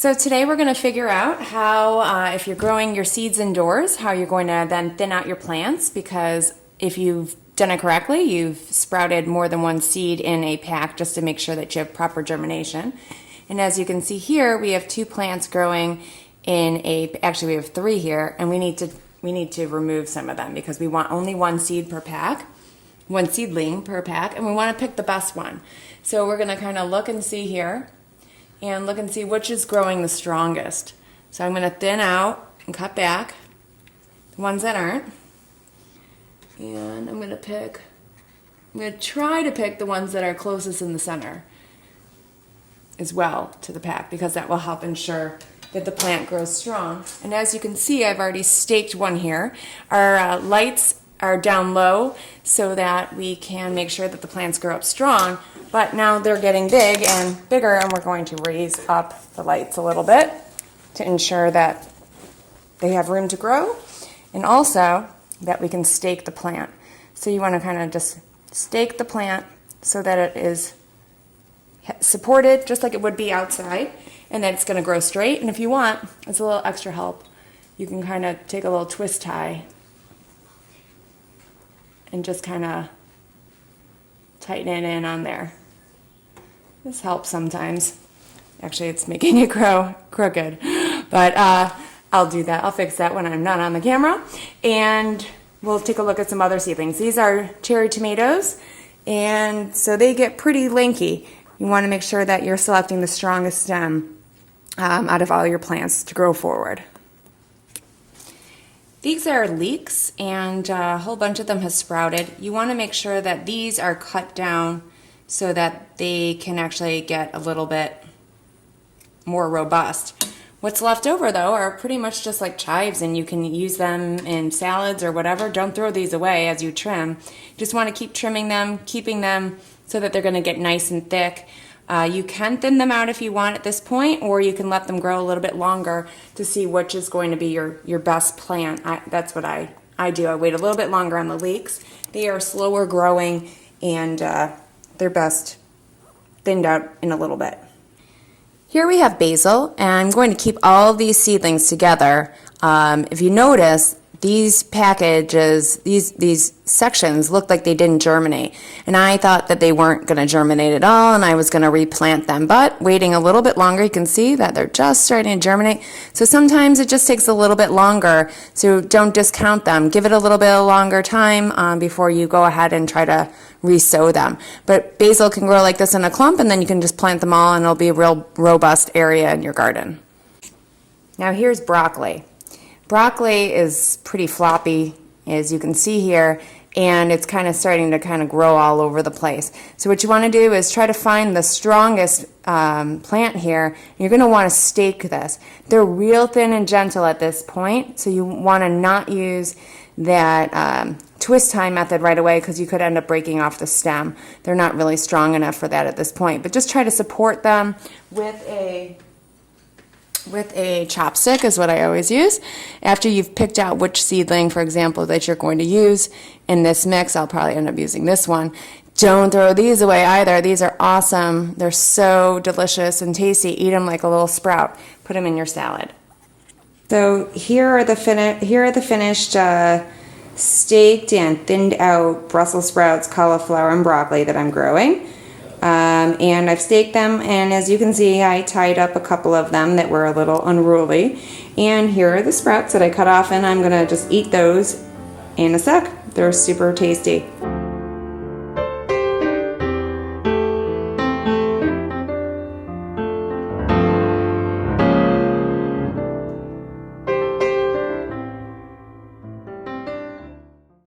So today we're going to figure out how, if you're growing your seeds indoors, how you're going to then thin out your plants, because if you've done it correctly, you've sprouted more than one seed in a pack just to make sure that you have proper germination. And as you can see here, we have 2 plants growing in actually we have 3 here, and we need to remove some of them because we want only 1 seed per pack, 1 seedling per pack, and we want to pick the best one. So we're going to kind of look and see here, and look and see which is growing the strongest. So I'm going to thin out and cut back the ones that aren't. And I'm going to try to pick the ones that are closest in the center as well to the pack, because that will help ensure that the plant grows strong. And as you can see, I've already staked one here. Our lights are down low so that we can make sure that the plants grow up strong, but now they're getting big and bigger, and we're going to raise up the lights a little bit to ensure that they have room to grow, and also that we can stake the plant. So you want to kind of just stake the plant so that it is supported just like it would be outside, and that it's going to grow straight. And if you want, it's a little extra help, you can kind of take a little twist tie and just kind of tighten it in on there. This helps sometimes. Actually, it's making it grow crooked, but I'll do that. I'll fix that when I'm not on the camera. And we'll take a look at some other seedlings. These are cherry tomatoes, and so they get pretty lanky. You want to make sure that you're selecting the strongest stem out of all your plants to grow forward. These are leeks, and a whole bunch of them has sprouted. You want to make sure that these are cut down so that they can actually get a little bit more robust. What's left over, though, are pretty much just like chives, and you can use them in salads or whatever. Don't throw these away as you trim. You just want to keep trimming them, keeping them so that they're going to get nice and thick. You can thin them out if you want at this point, or you can let them grow a little bit longer to see which is going to be your best plant. That's what I do. I wait a little bit longer on the leeks. They are slower growing, and they're best thinned out in a little bit. Here we have basil, and I'm going to keep all of these seedlings together. If you notice, these packages, these sections look like they didn't germinate, and I thought that they weren't going to germinate at all, and I was going to replant them, but waiting a little bit longer, you can see that they're just starting to germinate. So sometimes it just takes a little bit longer, so don't discount them. Give it a little bit of longer time before you go ahead and try to re-sow them. But basil can grow like this in a clump, and then you can just plant them all, and it'll be a real robust area in your garden. Now here's broccoli. Broccoli is pretty floppy, as you can see here, and it's kind of starting to grow all over the place. So what you want to do is try to find the strongest plant here. You're going to want to stake this. They're real thin and gentle at this point, so you want to not use that twist tie method right away, because you could end up breaking off the stem. They're not really strong enough for that at this point, but just try to support them with a chopstick is what I always use. After you've picked out which seedling, for example, that you're going to use in this mix, I'll probably end up using this one. Don't throw these away either. These are awesome. They're so delicious and tasty. Eat them like a little sprout. Put them in your salad. So here are the finished staked and thinned out Brussels sprouts, cauliflower, and broccoli that I'm growing. And I've staked them, and as you can see, I tied up a couple of them that were a little unruly. And here are the sprouts that I cut off, and I'm going to just eat those in a sec. They're super tasty.